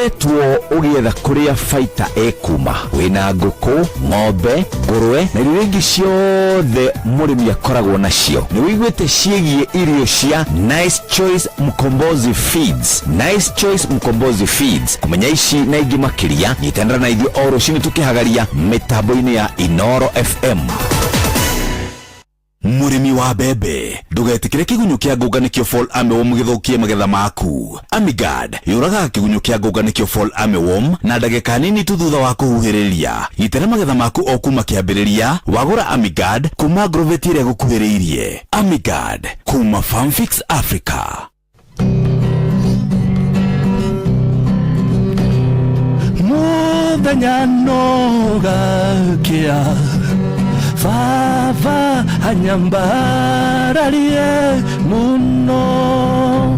Uretwo ugietha kuria faita ekuma wina nguku, ng'ombe, ngurwe na irio ingi ciothe murimi akoragwo nacio. Ni wiguite ciegie irio cia Nice Choice Mkombozi Feeds. Nice Choice Mkombozi Feeds. Kumenya ici na ingi makiria nyitendera na ithio oro cini tukihagaria mitambo-ini ya Inooro FM. Murimi wa bebe ndugetikire kigunyo kia nguganikio fall armyworm githukie magetha maku. Amigad yuraga kigunyo kia nguganikio fall armyworm na ndagika nini tu thutha wa kuhuhiriria. Itera magetha maku o kuma kiambiriria wagura Amigad kuma Grovet ire gukuhiriirie. Amigad kuma Farmfix Africa. Muthenya nogakia Fava hanyambararie muno.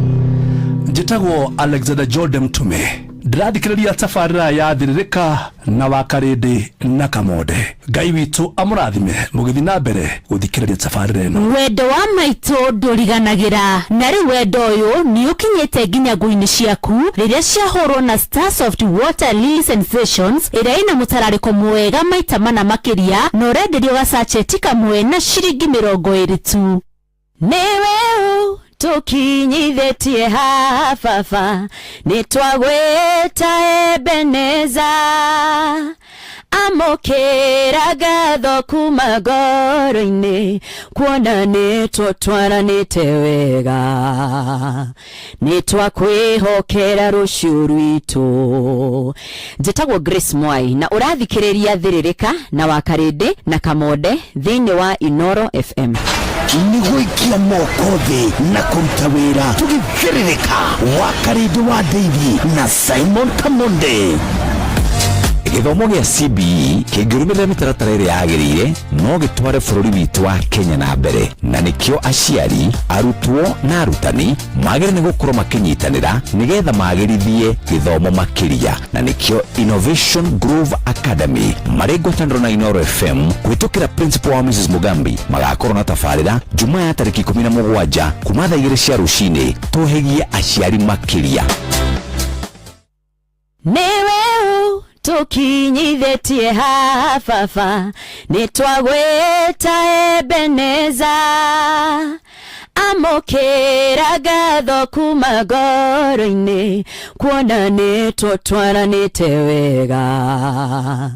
Njitagwo Alexander Jordan Tume. Ndirathikiriria tafarira ya thiririka na wakarindi na kamode. Ngai witu amurathime mugithi na mbere guthikiriria tafarira ino. Wendo wa maitu nduriganagira na ri wendo uyu ni ukinyete nginya nguini ciaku riria ciahorwo na Starsoft Water Lily Sensations iria ina mutarariko mwega maita mana makiria na urenderio ga sachet kamwe na ciringi 20 tu. Newe tukinyithetie hafafa nitwagweta Ebeneza amokera gatho kuma ngoro-ini kuona nitwatwaranite wega nitwakwihokera rucio rwitu. Njitagwo Grace Mwai na urathikiriria thiririka na wakarindi na kamode thiini wa Inooro FM. Niguikia moko thi na kuruta wira tugithiririka wakarindi wa David na Simon Kamonde. Githomo gia CBE kingirumirira mitaratara iria yagirire no gitware bururi witu wa Kenya na mbere, na nikio aciari, arutwo na arutani magire ni gukorwo makinyitanira nigetha magirithie githomo makiria, na nikio Innovation Groove Academy mari ngwataniro na Inooro FM kwitukira principal wa Mrs Mugambi magakorwo na tafarira Jumaa ya tariki 17 kuma thaa 2 cia rucini tuhegie aciari makiria. Tukinyithetie hafafa nitwagweta Ebeneza amokera gatho kuma ngoro-ini kuona nitwatwaranite wega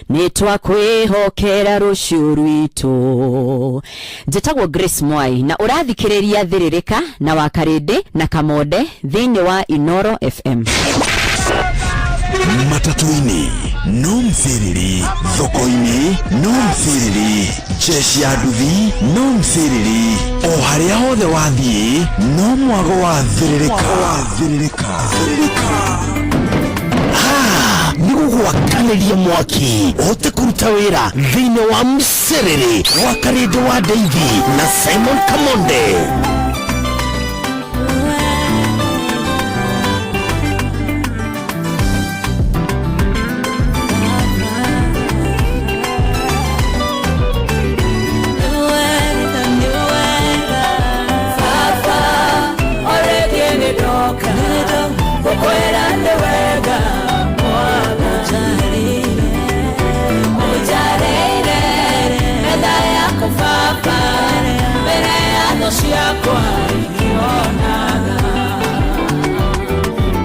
nitwakwihokera rucio rwitu. Njitagwo Grace Mwai na urathikiriria thiririka na wakarindi na kamode thiini wa Inooro FM. Matatuini no mthiriri, thoko-ini no mthiriri, jeshi ya nduthi no mthiriri, o haria hothe wathie no mwago wa thiririka. Nigugwakaniria mwaki ote kuruta wira thiini wa mserere wakarindi wa David na Simon Kamonde.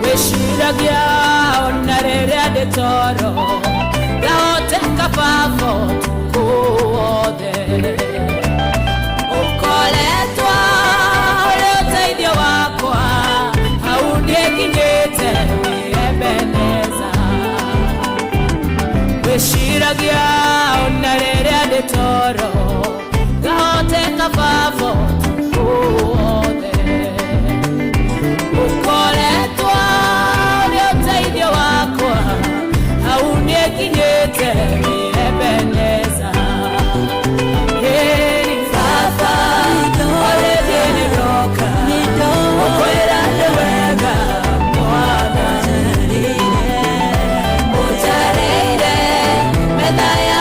Weshiragia onarere de toro laote kapavo kuode ukoletwa yote idio wakwa haudie kinyete Ebeneza. Weshiragia onarere de toro laote kapavo kuode ukoletwa yote idio wakwa haudie kinyete Ebeneza. Fafa ole viene roka okwera lewega mwana utarire medaya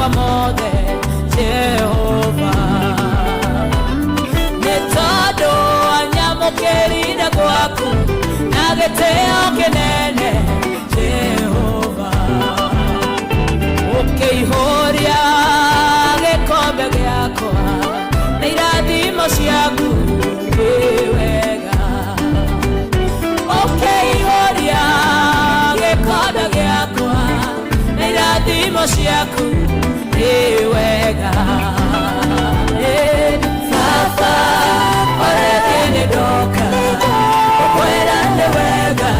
kwa mothe Jehova Netodo anyamukerire gwaku na giteo kinene Jehova Ukeihoria gikombe giakwa na irathimo ciaku wega Ukeihoria gikombe giakwa na irathimo ciaku wega Baba orekene doka okwera wega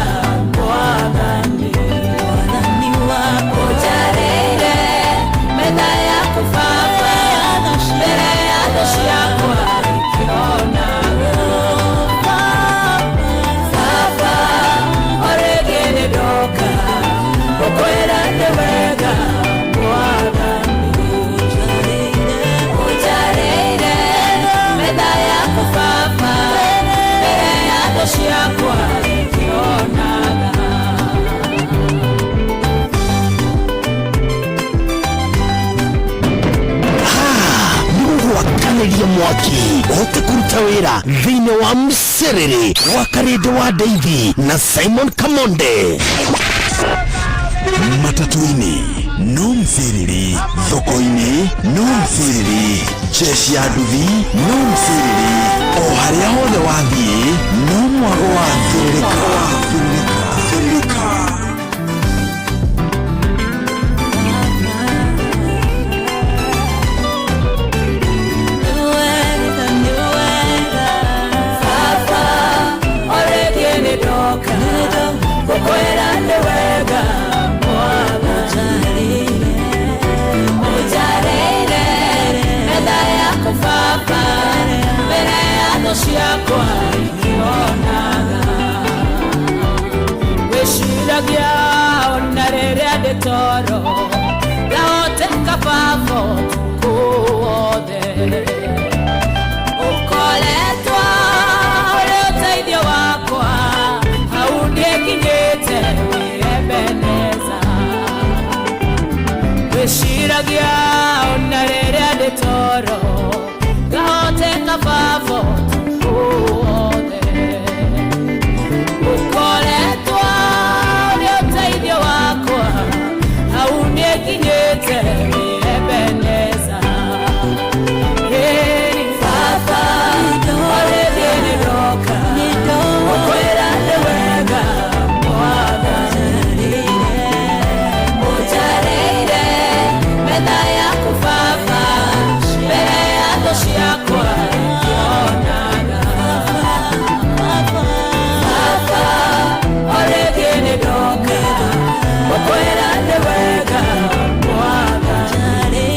Mwathani wako jarire metha yaku Baba mbere ya thũ ciakwa ikĩonaga Baba orekene doka okwera wega Mwathani ujarire metha yaku Baba mbere ya thũ ciakwa ikĩonaga Kaniria mwaki ote kuruta wira thĩinĩ wa mserere wa Karede wa Davy na Simon Kamonde matatu-ini no mserere thoko-ini no mserere jeshi ya nduthi no mserere o harĩa hothe wathiĩ no mwago wa thirika ciakwa ikĩonaga wĩciragia ona rĩrĩa ndĩ toro ndahoteka Baba ũtukũ wothe ũkoretwo ũrĩ ũteithio wakwa hau nĩnginyĩte wĩebeneza wĩciragia ona rĩrĩa ndĩ toro ndahoteka Baba ukoletwa uri uteithio wakwa hau nĩnginyĩte wĩebeneza Baba orethiĩ ndoka ũkwĩra nĩ wega Mwathani ũnjarĩire metha yaku Baba mbere ya thũ ciakwa ikĩonaga Baba orethiĩ ndoka ũkwĩra nĩ wega Mwathani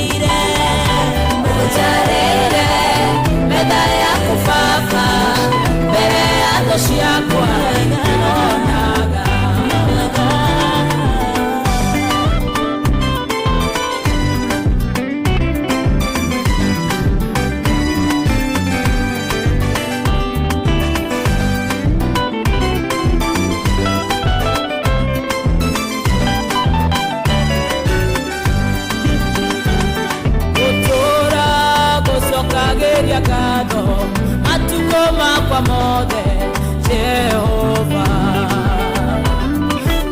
ũnjarĩire metha yaku Baba mbere ya thũ ciakwa ikĩonaga matukũ makwa mothe Jehova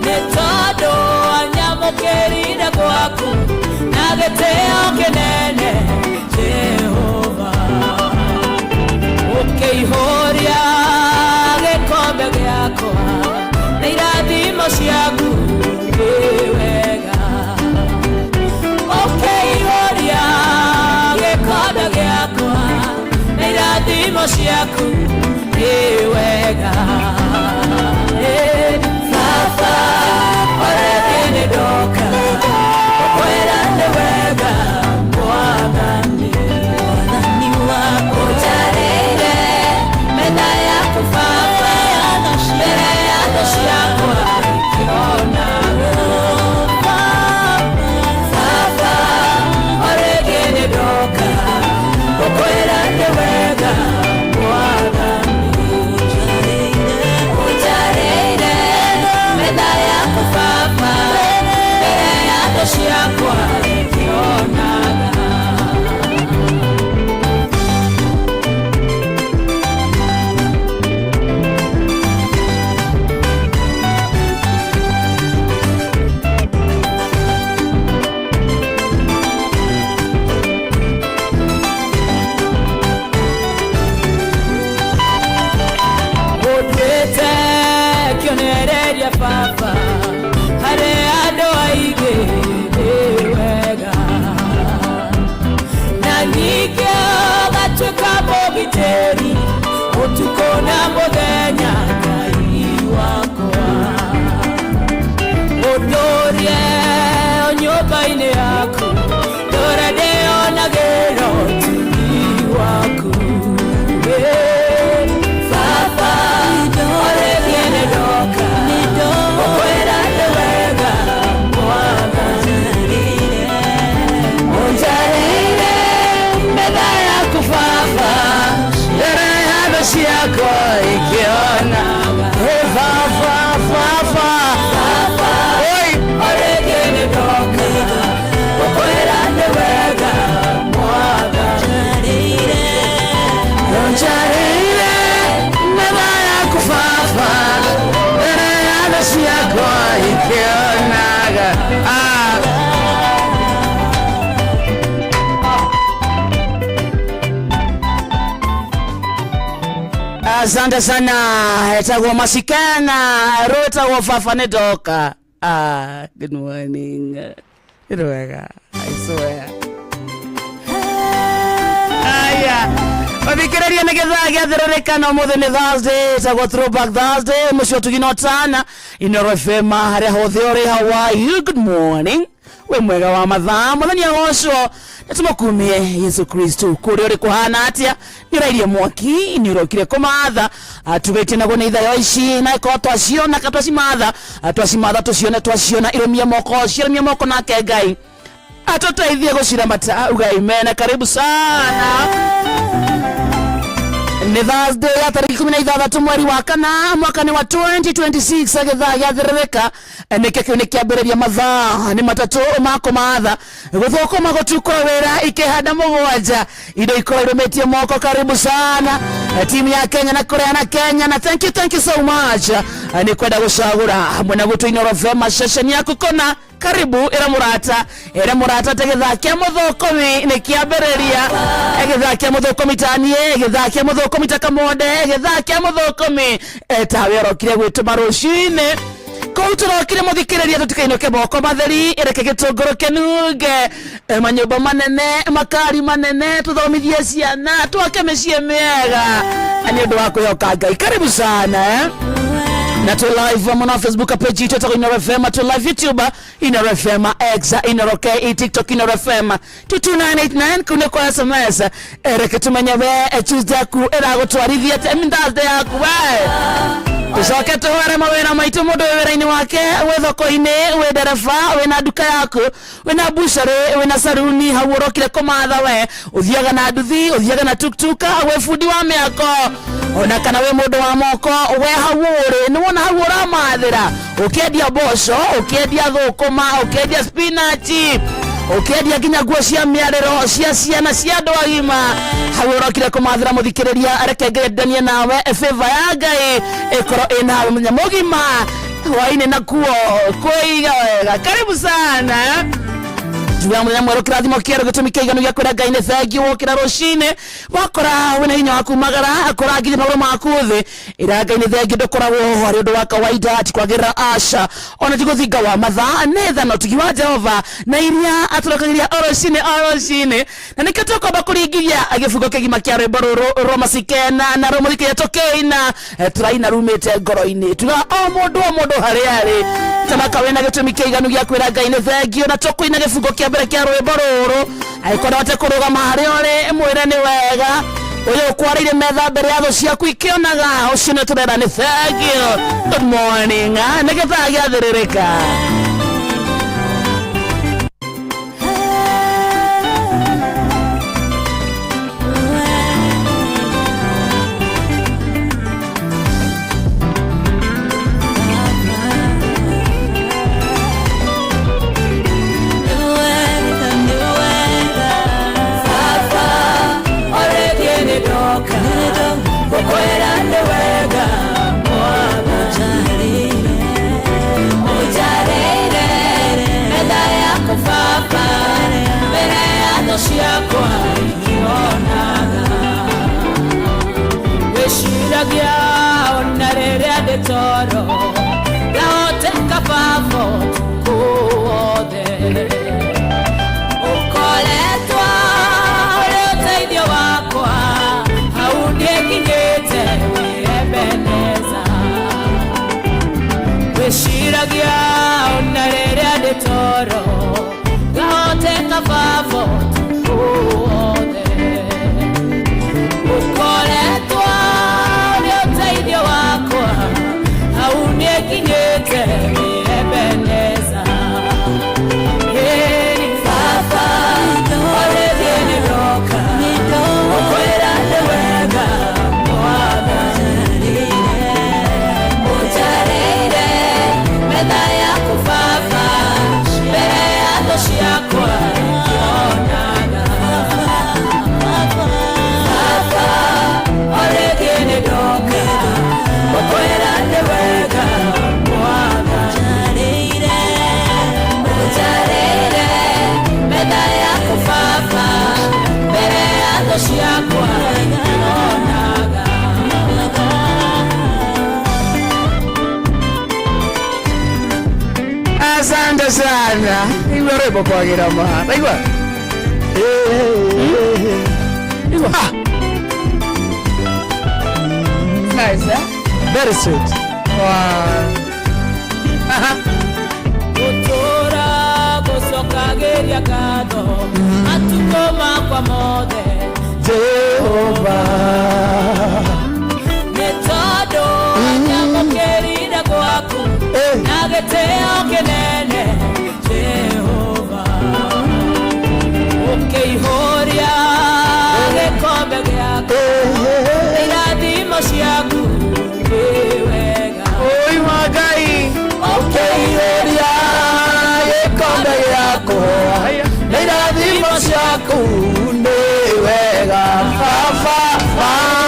nĩ tondũ anyamũkĩrire gwaku na gĩtĩo kĩnene Jehova ũkĩihũria gĩkombe gĩakwa na irathimo ciaku wega ũkĩihũria gĩkombe gĩakwa na irathimo ciaku wega Baba orethiĩ ndoka ũkwĩra nĩ wega Mwathani ũnjarĩire metha yaku Baba mbere ya thũ ciakwa ikĩonaga Baba orethiĩ ndoka ũkwĩra nĩ wega Mwathani utukona muthenya Ngai wakwa Udorie nyumba-inĩ yaku Ndore ndĩonagĩra ũtugi waku Baba orĩngĩ nĩndoka gũkwĩra nĩ wega Mwathani Ũnjarĩire metha yaku Baba mbere ya thũ ciakwa ikĩonaga Baba orĩngĩ nĩndoka gũkwĩra nĩ wega Mwathani Ũnjarĩire metha yaku Baba mbere ya thũ ciakwa ikĩonaga Asante sana, etagwo masikana, etagwo Baba nĩndoka. Good morning. Irwega, I swear. Aya, wabikĩrĩria nĩ gĩthaa gĩathĩrĩrĩkana ũmũthĩ nĩ Thursday, etagwo Throwback Thursday, mũcio tuginotana, Inooro Fm, harĩa hothe ũrĩ, how are you? Good morning. We mwega wa mathaa, mũthenya ũcio nĩtũmũkumie Yesu Kristo kũrĩa ũrĩ kũhana atĩa nĩrairie mwaki nĩũrokire kũmatha tugĩtie naguo nĩ ithayo ici na ĩkorwo twaciona ka twacimatha twaciona irũmie moko nake Ngai atũteithie gũciramata ugai mena karibu sana Ni Thursday ya tariki 16 mweri wa kana mwaka ni wa 2026 agithaa gĩathĩrĩrĩka nĩkĩo nĩkĩambĩrĩria mathaa nĩ matatũ mako matha gũthũkũma gũtukũra wĩra ikĩhanda mũgwanja indo ikorwo irũmĩtie moko karibu sana timu ya Kenya na Korea na Kenya na thank you so much nĩ kwenda gũcagũra hamwe na gũtũ Inooro Fm session yaku kona karibu era murata tegithaa kĩa mũthũkũmi nĩkĩambĩrĩria gĩthaa kĩa mũthũkũmi tanie gĩthaa kĩa mũthũkũmi takamode gĩthaa kĩa mũthũkũmi tawe rokire gwĩtũma rũcinĩ kũu tũrokire mũthikĩrĩria tũtikainũke moko matheri reke gĩtũngũrũ kĩnunge manyũmba manene makari manene tũthomithie ciana twake mĩciĩ mĩega nĩ ũndũ wa kwĩhoka Ngai karibu sana na tu live mwana Facebook page yetu ya Inooro FM, tu live YouTube Inooro FM, X Inooro K, TikTok Inooro FM 22989 kune kwa SMS reke tumenye we Tuesday yaku gũtwarithia Thursday yaku we ucoke tuhore mawĩra maitũ mũndũ wĩra-inĩ wake we thoko-inĩ we ndereba we na duka yaku we na bucharĩ we na saruni hau ũrokire kũmatha we ũthiaga na nduthi ũthiaga na tuktuka we fundi wa mĩako ona kana we mũndũ wa moko we hau ũrĩ nĩ wona hau ũramathĩra ũkĩendia mboco ũkĩendia thũkũma ũkĩendia spinach ũkĩendia nginya nguo cia mĩarĩro cia ciana cia andũ agima hau ũrokire kũmathĩra mũthikĩrĩria reke ngendanie nawe favor ya Ngai ĩkorwo ĩna mũthenya mũgima hwainĩ nakuo kwĩiga wega karibu sana Tuwa mwana mwero kirathimo kĩero gĩtũmi kĩiganu gĩa kwĩra Ngai nĩ thengiũ wokĩra rũcinĩ wakora wĩna hinya wa kumagara akora nginya maũndũ maku thĩ ĩra Ngai nĩ thengiũ ndũkoragwo harĩ ũndũ wa kawaida ati kwagĩrĩra aca ona ti gũthinga wa mathaa nĩ thano tugi wa Jehova na iria atũrokagĩria rũcinĩ na nĩkĩo tũkomba kũringithia gĩbungo kĩgima kĩa rwĩmbo rũrũ rwa masikena na rũmũthikĩria tũkĩina tũraina rumĩte ngoro-inĩ tuga o mũndũ harĩa arĩ tamaka wĩna gĩtũmi kĩiganu gĩa kwĩra Ngai nĩ thengiũ na tũkũina gĩbungo kĩa mbere kĩa rwĩmbo rũrũ aikora hote kũrũgama harĩa ũrĩ mwĩre nĩ wega ũyũ ũkwarĩire metha mbere ya thũ ciaku ikĩonaga ũcio nĩ tũrera nĩ thengiũ good morning nĩ gĩthaa gĩathĩrĩrĩka ciakwa ikĩonaga wĩciragia ona rĩrĩa ndĩ toro ndahoteka Baba ũtukũ-wothe ũkoretwo ũrĩ ũteithio wakwa hau ndĩkinyĩte Asante sana. Iwe rebo kwa gira ma. Iwe. Iwe. Nice, eh? Very sweet. Wow. Kutora kusokageria kado atukoma kwa mode Jehovah. Netodo nyamokerida kwaku nageteo kenene Jehova Ukeihoria gekombe gyako iradimo ciaku wega Oi magai. Ukeihoria gekombe gyako iradimo ciaku wega Baba.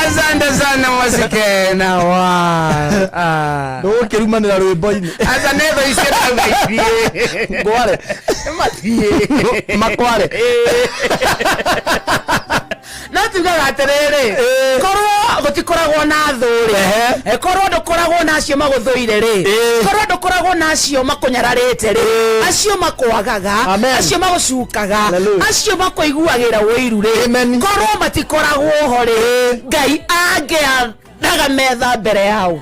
Asante sana Mwasikena wa. Ndio kirumanira rwimbo-ini. Asa never isketa ngaithie. Ngware. Mathie. Makware. Natugaga atiriri korwo gutikoragwo na thuri korwo ndukoragwo na acio maguthuire ri korwo ndukoragwo na acio makunyararite ri acio makwagaga acio magucukaga acio makwaiguagira wiru ri korwo matikoragwo ho ri Ngai angiandaga metha mbere yao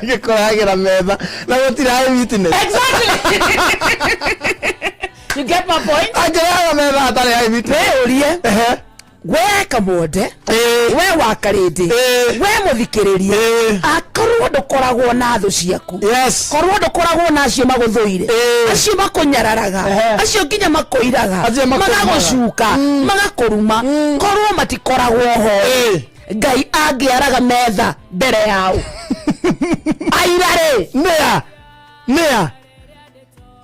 Gikoragira metha na gutirae witness. Exactly. You get my point? Agera metha atari ai witness. Urie we Kamode we Wakarindi we muthikiririe akorwo ndukoragwo na thu ciaku korwo ndukoragwo na acio maguthuire acio makunyararaga acio nginya makoiraga magagucuka magakuruma korwo matikoragwo ho Ngai angiaraga metha mbere yao airare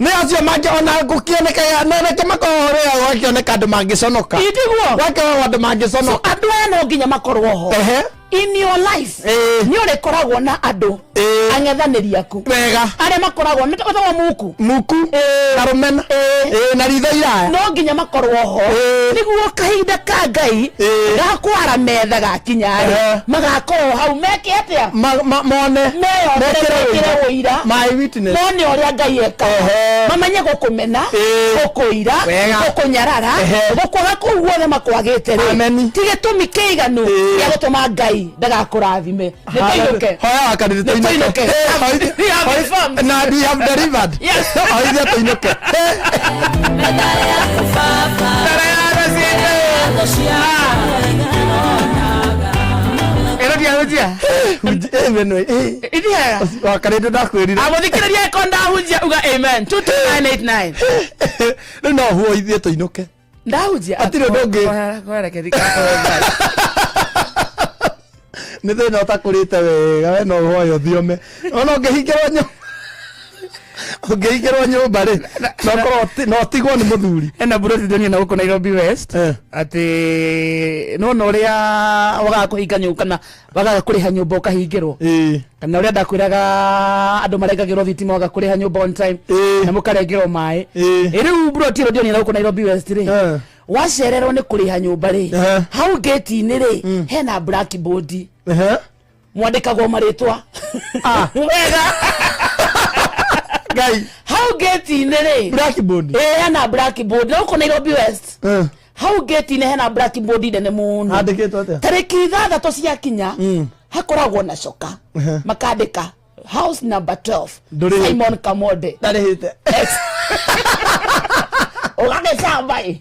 Nea acio mangiona gukioneka nene makohorea gwakioneka andu mangiconoka itigwo gwake andu mangiconoka andu aya no nginya makorwo ho in your life ni urikoragwo na andu ang'ethaniri aku wega aria makoragwo nitagwo muku na rumena na ritho iraya no nginya makorwo ho niguo kahinda ka Ngai gakwara metha gakinya magakorwo hau meke atia mone mekire uira my witness mone uria Ngai eka mamenye gukumena gukuira gukunyarara gukwaga kuu guothe makwagite ri tigitumi kiiganu gia gutuma Ngai ndagakurathime nitainuke hoya Wakarindi nitainuke na we have delivered yes hoya tuinuke Wakarindi ndakwirire amuthikiriria ko ndahunjia uga amen 22989 no huo ithie tuinuke ndahunjia atire ndungi nä thä na å takurite wega we no hoyo thiome ona å ngä hingä rwo nyå mba rä no tigwo nä må thuri ena burotithania na gå kå Nairobi West atä nona å rä a wagaga kå hinga nyå kana wagaga kå rä ha nyå mba å kahingä rwo kana å rä a ndakwä raga andå marengagä rwo thitima waga kå rä ha nyå mba on time na må karengä rwo maä rä u burotithania na gå kå Nairobi West rä wacererwo nä kå rä ha nyå mba rä hau ngäti-inä rä hena blackboard mwandäkagwo marĩtwa wega Ngai hau ngäti-inä rä blackboard hena blackboard no kå Nairobi West hau ngäti-inĩ hena blackboard nene mũno handĩkĩtwo atĩa tarĩki 6 ciakinya hakoragwo na coka makandĩka house number 12 Simon Kamode ndarĩhĩte ũgagĩcamba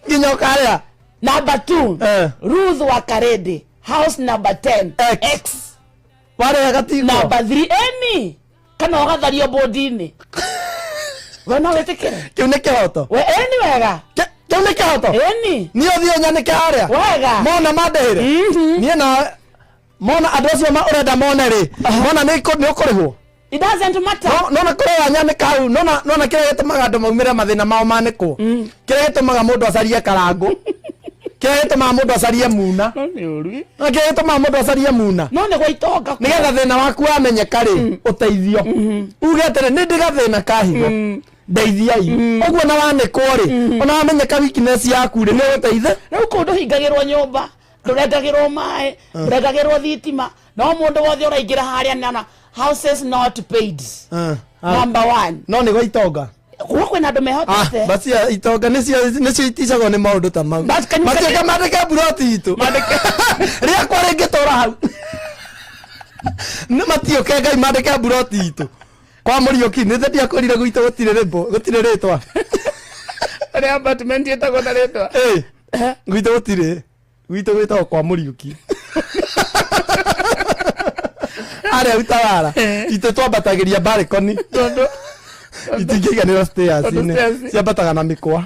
nginya ũkarĩa number 2 Ruth Wakarindi house number 10 X warĩa gatigwo number 3 eni kana ũgathario bodi-inĩ we no wetikire kiu ni kihoto we eni wega kiu ni kihoto eni ni othio nyanike haria wega mona mandehire nie na mona andu acio ma urenda mone ri mona ni ukurihwo it doesn't matter no na kore nyanike hau no kire gitumaga andu maumire mathina mao manikwo kire gitumaga mundu acarie karangu kire gitumaga mundu acarie muna ni uri na kire gitumaga mundu acarie muna no ni gwitonga nigetha thina waku wamenyeka ri uteithio uge atere ni ndigathina kahiga ndeithiai uguo na wanikwo ri ona wamenyeka weakness yaku ri ni uteithe riu kundu hingagirwo nyumba ndurendagirwo mai ndurendagirwo thitima no mundu wothe uraingira haria nana houses not paid number 1 no ni gwitonga kuwa kwina andu mehotete basi itonga nicio iticagwo ni maundu ta mau matiga mandike buroti itu ria kwa ringi tora hau ni matioke ngai mandike buroti itu kwa Muriuki ni ndia korire guito gutire ritwa ria apartment yetagwo na ritwa guito gutire guito gwitagwo kwa Muriuki aria utawara ite twambatagiria balcony tondu itingiganira stairs ni ciambataga na mikwa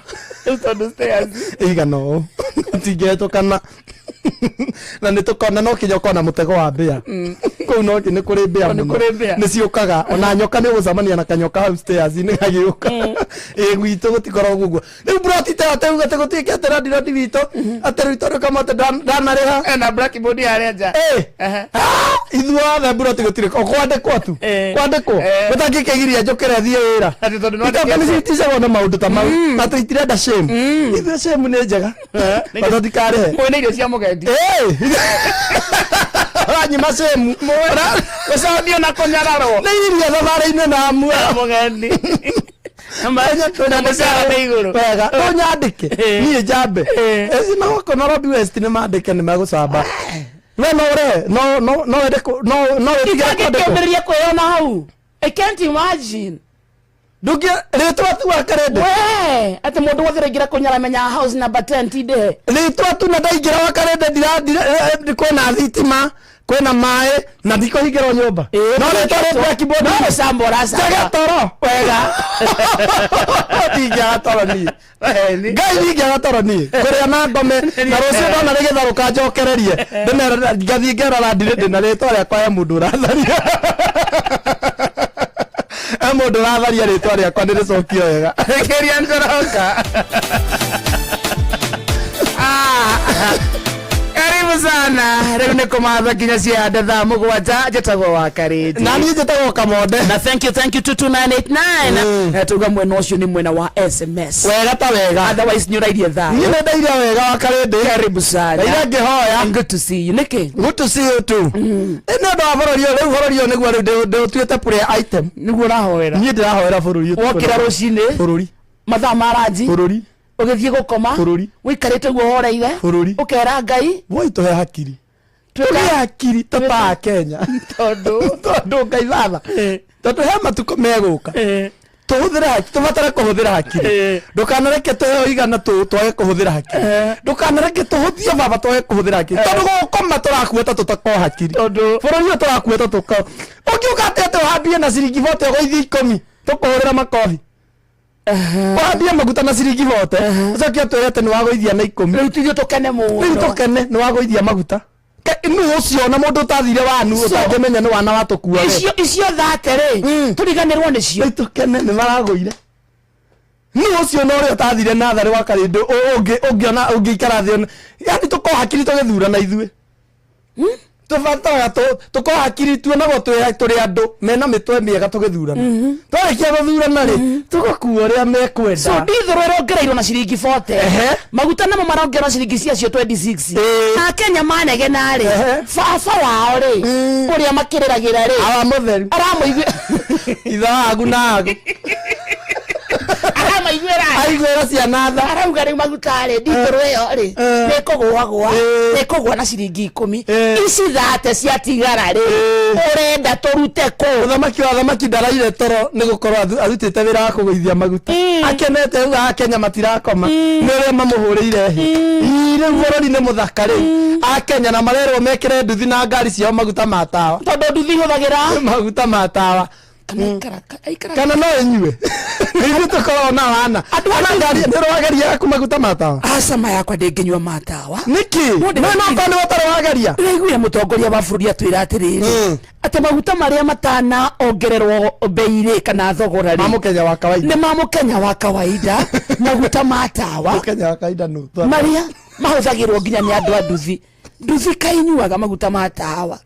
tondu stairs igano tingetokana na nitukona no kinya kona mutego wa mbia kuu no ni kuri mbia ni ciukaga ona nyoka ni gucamania na kanyoka hau stairs ni gagiuka gwitu gutikoro guguo riu broti ta ateu gate gutike atera ndirodi witu atera witu kama ndanariha na blackboard ya reja ithuothe broti gutire kwandikwo tu kwandikwo gutangikegiria njokere thie wira ati tondu no ndikabanicisagwo na maundu ta mau ati itirenda shame ithu shame ni njega bathondikare mwene irio cia mugendi nyima shame gucodio na kunyararwo ni iria thabari-ini na amwe mugendi wega no nyandike niĩ njambe eci magoko Nairobi West nĩ mandĩke nĩ megũcamba we no wende ikagĩkĩambĩrĩria kwĩyona hau I can't imagine ndũngĩ rĩtwa tu wakarende we atĩ mũndũ wothe rĩngĩra kũnyaramenya house number 10 tinde rĩtwa tu na ndaingĩra wakarende kwĩna thitima kwĩna maĩ na ndikũhingĩrwo nyũmba no rĩtwa rĩtwa keyboard no gũcamba ũracamba toro wega ndingĩaga toro niĩ ngai ndingĩaga toro niĩ kũrĩa na ngome na rũciũ ndona rĩgĩtharũka njokererie ngathiĩ ngerora ndirĩ ndĩ na rĩtwa rĩakwa he mũndũ ũratharia he mũndũ ũratharia rĩtwa rĩakwa nĩ rĩcokio wega kĩria njoroka karibu sana riu ni kumatha nginya ciande thaa mugwanja njĩtagwo wa Karĩnji na niĩ njĩtagwo Kamonde na thank you 2289 tuga mwena ũcio nĩ mwena wa SMS wega ta wega otherwise nĩ ũrairie thaa niĩ nĩ ndairia wega wa Karĩnji karibu sana ira ngĩhoya good to see you nĩkĩ good to see you too nĩ ũndũ wa bũrũri ũyũ rĩu bũrũri ũyũ nĩguo rĩu ndĩũtuĩte prayer item nĩguo ũrahoera niĩ ndĩrahoera bũrũri ũyũ wokĩra rũcinĩ bũrũri mathaa ma ranji bũrũri ũgĩthiĩ gũkoma bũrũri wĩikarĩte guo horeire bũrũri ũkera Ngai voi tũhe hakiri tũhe hakiri tũtaa Kenya tondũ Ngai thatha tondũ he matukũ megũka tuhũthĩre hakiri tũbatare kũhũthĩra hakiri ndũkanareke tũheo igana twage kũhũthĩra hakiri ndũkanareke tũhũthie baba twage kũhũthĩra hakiri tondũ gũkoma tũrakuĩta tũtakorwo hakiri bũrũri ũyũ tũrakuĩta tũkorwo ũngiuga atĩ tũhambie na ciringi 40 gũithi 10 tũkũhũrĩra makobi wambia maguta na ciringi 40 ucokia twete nĩ wagũithia na 10 rĩu tithio tũkene mũno rĩu tũkene nĩ wagũithia maguta nĩ ũcio na mũndũ ũtathire wanu ũtangĩmenya nĩ wana watũkua icio thate rĩ tũriganĩrwo nĩcio tũkene nĩ maragũire nĩ ũcio na ũrĩa ũtathire natharĩ wa Karĩnji ũngĩona ũngĩikara thĩ yani tũkorwo hakiri tũgĩthurana ithuĩ tũbataga tũkorwo hakiri tuonagwo tũrĩ andũ mena mĩtwe mĩega tũgĩthurana twarĩkia gũthurana rĩ tũgakuo ũrĩa mekwenda so ndithũrũ ĩrongereirwo na ciringi 40 maguta namo marongerwo ciringi ciacio 26 na Kenya manegena rĩ baba wao rĩ ũrĩa makĩrĩragĩra rĩ awa mũtheru aramũigua itha wagu nagu aiguĩra ciana tha arauga rĩu maguta rĩ ndithũrũ ĩyo rĩ nĩkũgũa na ciringi 10 ici thate ciatigara rĩ ũrenda tũrute kũ ũthamaki ndaraire toro nĩ gũkorwo arutĩte wĩra wa kũgũithia maguta akenete uga Akenya matirakoma nĩ ũrĩa mamũhũrĩire hi rĩu bũrũri nĩ mũthaka rĩu Akenya na marerwo mekĩre nduthi na ngari ciao maguta ma tawa tondũ nduthi hũthagĩra maguta ma tawa kana no enywe ndio tukoro na wana ana ngari ndirwagaria kumaguta matawa asama yakwa ndinginywa matawa niki no kone watarwagaria iguya mutongoria wa bururi atwira atiriri ate maguta maria matana ongererwo beire kana thogora ri mamukenya wa kawaida ni mamukenya wa kawaida maguta matawa mamukenya wa kawaida no maria mahuthagirwo nginya ni andu a nduthi ka'inyuaga maguta matawa